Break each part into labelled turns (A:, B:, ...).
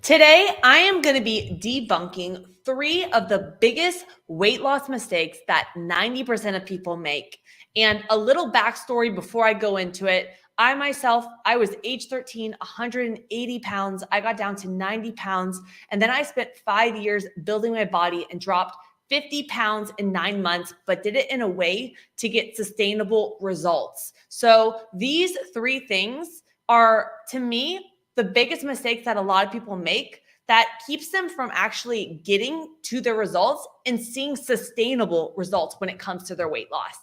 A: Today, I am going to be debunking 3 of the biggest weight loss mistakes that 90% of people make. And a little backstory before I go into it. I myself, I was age 13, 180 pounds. I got down to 90 pounds. And then I spent 5 years building my body and dropped 50 pounds in 9 months, but did it in a way to get sustainable results. So these 3 things are, to me, the biggest mistakes that a lot of people make that keeps them from actually getting to their results and seeing sustainable results when it comes to their weight loss.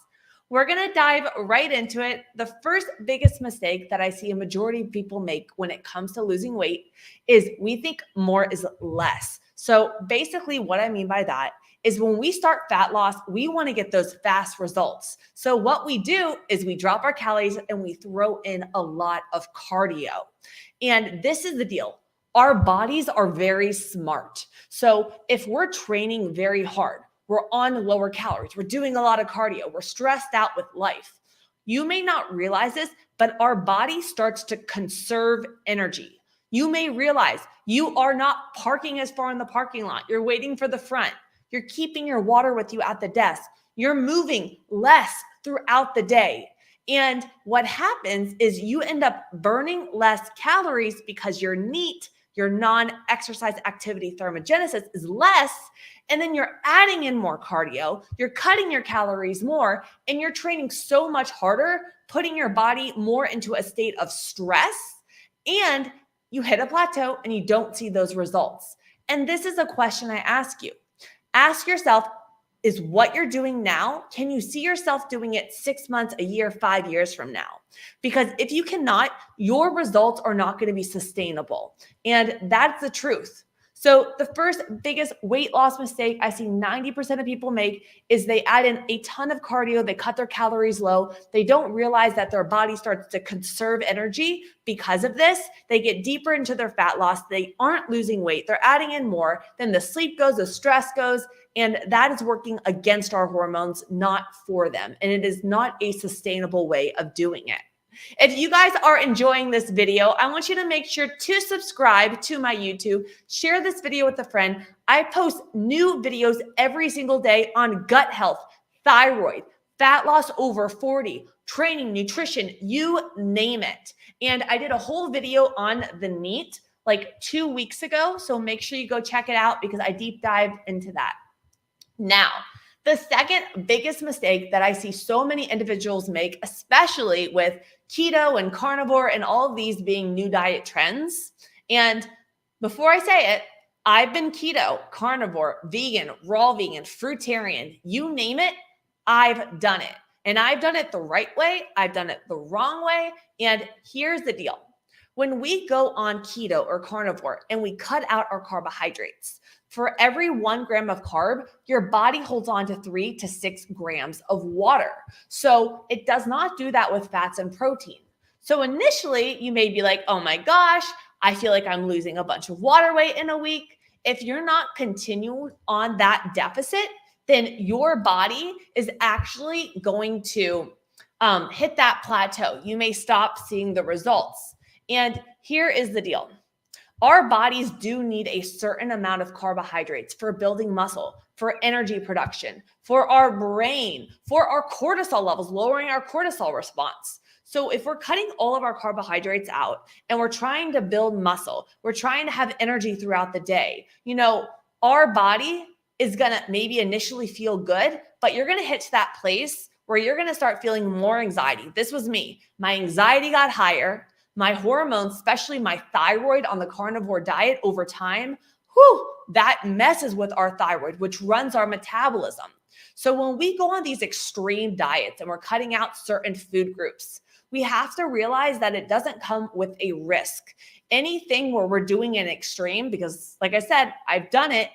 A: We're going to dive right into it. The first biggest mistake that I see a majority of people make when it comes to losing weight is we think more is less. So basically what I mean by that is when we start fat loss, we want to get those fast results. So what we do is we drop our calories and we throw in a lot of cardio. And this is the deal. Our bodies are very smart. So if we're training very hard, we're on lower calories, we're doing a lot of cardio, we're stressed out with life. You may not realize this, but our body starts to conserve energy. You may realize you are not parking as far in the parking lot. You're waiting for the front. You're keeping your water with you at the desk. You're moving less throughout the day. And what happens is you end up burning less calories because your NEAT, your non-exercise activity thermogenesis, is less. And then you're adding in more cardio, you're cutting your calories more, and you're training so much harder, putting your body more into a state of stress. And you hit a plateau and you don't see those results. And this is a question I ask you. Ask yourself, is what you're doing now, can you see yourself doing it 6 months, a year, 5 years from now? Because if you cannot, your results are not going to be sustainable. And that's the truth. So the first biggest weight loss mistake I see 90% of people make is they add in a ton of cardio, they cut their calories low, they don't realize that their body starts to conserve energy because of this. They get deeper into their fat loss, they aren't losing weight, they're adding in more, then the sleep goes, the stress goes, and that is working against our hormones, not for them. And it is not a sustainable way of doing it. If you guys are enjoying this video, I want you to make sure to subscribe to my YouTube, share this video with a friend. I post new videos every single day on gut health, thyroid, fat loss over 40, training, nutrition, you name it. And I did a whole video on the NEAT like 2 weeks ago. So make sure you go check it out because I deep dived into that. Now, the second biggest mistake that I see so many individuals make, especially with keto and carnivore and all of these being new diet trends. And before I say it, I've been keto, carnivore, vegan, raw vegan, fruitarian, you name it, I've done it. And I've done it the right way. I've done it the wrong way. And here's the deal. When we go on keto or carnivore and we cut out our carbohydrates, for every 1 gram of carb, your body holds on to 3 to 6 grams of water. So it does not do that with fats and protein. So initially, you may be like, oh my gosh, I feel like I'm losing a bunch of water weight in a week. If you're not continuing on that deficit, then your body is actually going to hit that plateau. You may stop seeing the results. And here is the deal. Our bodies do need a certain amount of carbohydrates for building muscle, for energy production, for our brain, for our cortisol levels, lowering our cortisol response. So if we're cutting all of our carbohydrates out and we're trying to build muscle, we're trying to have energy throughout the day, our body is going to maybe initially feel good, but you're going to hit to that place where you're going to start feeling more anxiety. This was me. My anxiety got higher. My hormones, especially my thyroid on the carnivore diet over time, that messes with our thyroid, which runs our metabolism. So when we go on these extreme diets and we're cutting out certain food groups, we have to realize that it doesn't come with a risk. Anything where we're doing an extreme, because like I said, I've done it,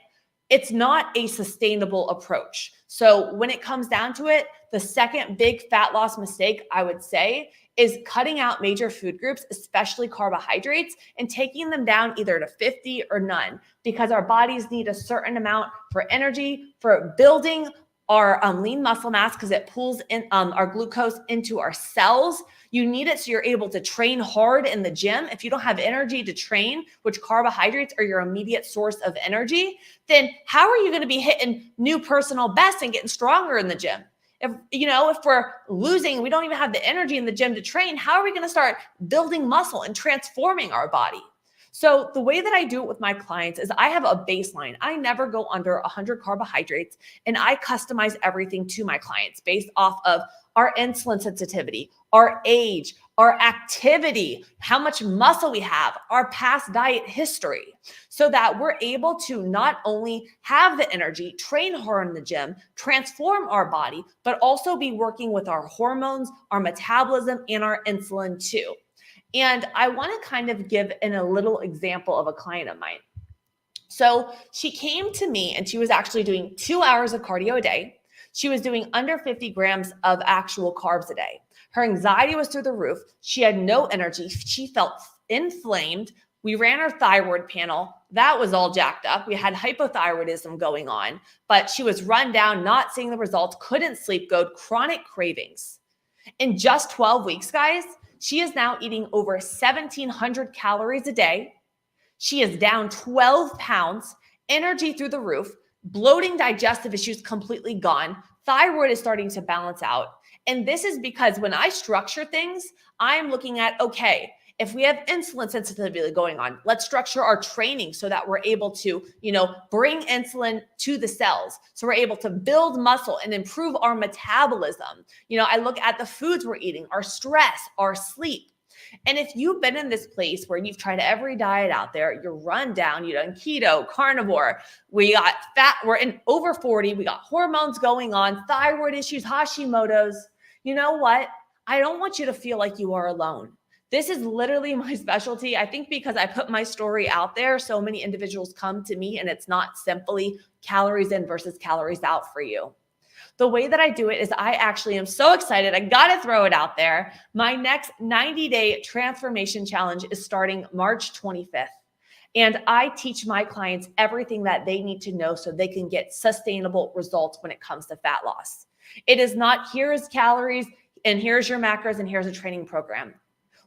A: it's not a sustainable approach. So when it comes down to it, the second big fat loss mistake I would say is cutting out major food groups, especially carbohydrates, and taking them down either to 50 or none, because our bodies need a certain amount for energy, for building our lean muscle mass because it pulls in our glucose into our cells. You need it so you're able to train hard in the gym. If you don't have energy to train, which carbohydrates are your immediate source of energy, then how are you going to be hitting new personal bests and getting stronger in the gym? If we're losing, we don't even have the energy in the gym to train, how are we going to start building muscle and transforming our body? So the way that I do it with my clients is I have a baseline. I never go under 100 carbohydrates, and I customize everything to my clients based off of our insulin sensitivity, our age, our activity, how much muscle we have, our past diet history, so that we're able to not only have the energy, train hard in the gym, transform our body, but also be working with our hormones, our metabolism, and our insulin too. And I want to kind of give a little example of a client of mine. So she came to me and she was actually doing 2 hours of cardio a day. She was doing under 50 grams of actual carbs a day. Her anxiety was through the roof. She had no energy. She felt inflamed. We ran her thyroid panel. That was all jacked up. We had hypothyroidism going on, but she was run down, not seeing the results, couldn't sleep good, chronic cravings. In just 12 weeks, guys, she is now eating over 1,700 calories a day. She is down 12 pounds, energy through the roof, bloating, digestive issues completely gone. Thyroid is starting to balance out. And this is because when I structure things, I'm looking at, okay, if we have insulin sensitivity going on, let's structure our training so that we're able to, bring insulin to the cells. So we're able to build muscle and improve our metabolism. I look at the foods we're eating, our stress, our sleep. And if you've been in this place where you've tried every diet out there, you're run down, keto, carnivore, we got fat, we're in over 40, we got hormones going on, thyroid issues, Hashimoto's, you know what? I don't want you to feel like you are alone. This is literally my specialty. I think because I put my story out there, so many individuals come to me and it's not simply calories in versus calories out for you. The way that I do it is I actually am so excited. I got to throw it out there. My next 90-day transformation challenge is starting March 25th. And I teach my clients everything that they need to know so they can get sustainable results when it comes to fat loss. It is not here's calories and here's your macros and here's a training program.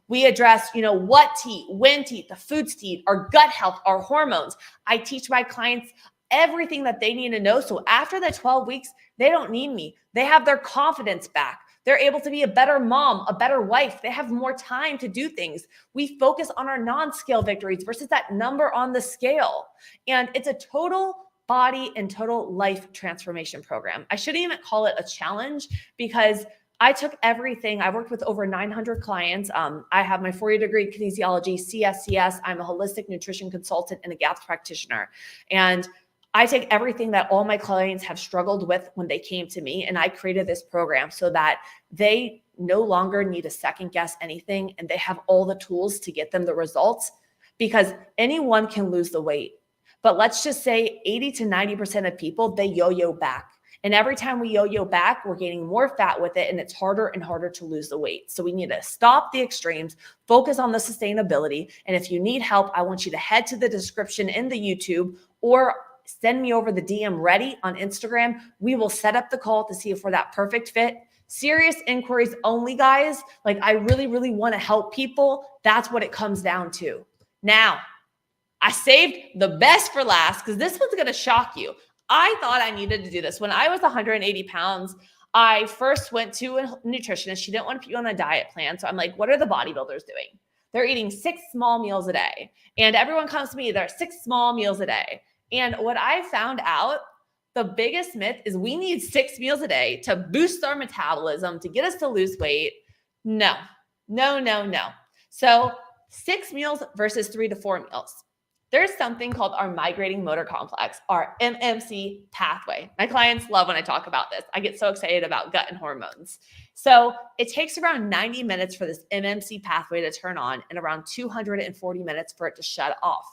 A: We address, what to eat, when to eat, the foods to eat, our gut health, our hormones. I teach my clients everything that they need to know. So after the 12 weeks, they don't need me. They have their confidence back. They're able to be a better mom, a better wife. They have more time to do things. We focus on our non-scale victories versus that number on the scale. And it's a total body and total life transformation program. I shouldn't even call it a challenge because I took everything. I worked with over 900 clients. I have my 4-year degree in kinesiology, CSCS. I'm a holistic nutrition consultant and a GAPS practitioner. And I take everything that all my clients have struggled with when they came to me, and I created this program so that they no longer need to second guess anything and they have all the tools to get them the results, because anyone can lose the weight. But let's just say 80 to 90% of people, they yo-yo back. And every time we yo-yo back, we're gaining more fat with it, and it's harder and harder to lose the weight. So we need to stop the extremes, focus on the sustainability. And if you need help, I want you to head to the description in the YouTube or send me over the DM ready on Instagram. We will set up the call to see if we're that perfect fit. Serious inquiries only, guys. Like, I really, really want to help people. That's what it comes down to. Now, I saved the best for last because this one's going to shock you. I thought I needed to do this. When I was 180 pounds, I first went to a nutritionist. She didn't want to put you on a diet plan. So I'm like, what are the bodybuilders doing? They're eating 6 small meals a day. And everyone comes to me, there are 6 small meals a day. And what I found out, the biggest myth is we need 6 meals a day to boost our metabolism, to get us to lose weight. No. So 6 meals versus 3 to 4 meals. There's something called our migrating motor complex, our MMC pathway. My clients love when I talk about this. I get so excited about gut and hormones. So it takes around 90 minutes for this MMC pathway to turn on and around 240 minutes for it to shut off.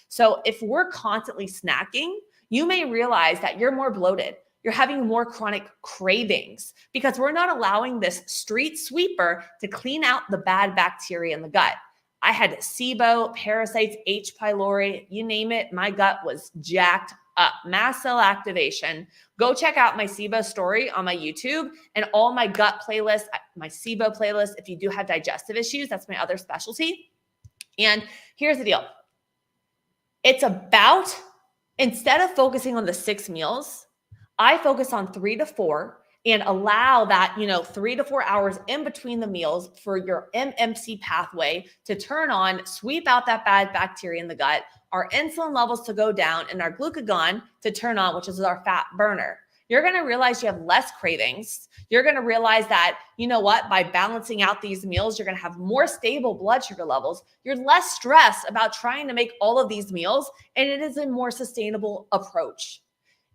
A: So if we're constantly snacking, you may realize that you're more bloated. You're having more chronic cravings because we're not allowing this street sweeper to clean out the bad bacteria in the gut. I had SIBO, parasites, H. pylori, you name it. My gut was jacked mast cell activation. Go check out my SIBO story on my YouTube and all my gut playlists, my SIBO playlist. If you do have digestive issues, that's my other specialty. And here's the deal. It's about, instead of focusing on the 6 meals, I focus on 3 to 4 and allow that, 3 to 4 hours in between the meals for your MMC pathway to turn on, sweep out that bad bacteria in the gut, our insulin levels to go down, and our glucagon to turn on, which is our fat burner. You're going to realize you have less cravings. You're going to realize that, by balancing out these meals, you're going to have more stable blood sugar levels. You're less stressed about trying to make all of these meals, and it is a more sustainable approach.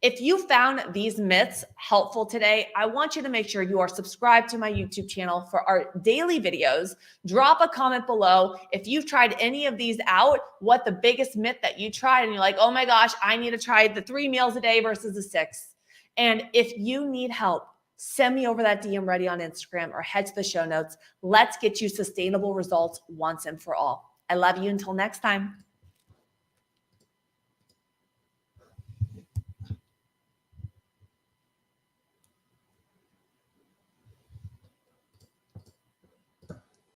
A: If you found these myths helpful today, I want you to make sure you are subscribed to my YouTube channel for our daily videos. Drop a comment below if you've tried any of these out, what the biggest myth that you tried, and you're like, oh my gosh, I need to try the 3 meals a day versus the 6. And if you need help, send me over that DM ready on Instagram or head to the show notes. Let's get you sustainable results once and for all. I love you until next time.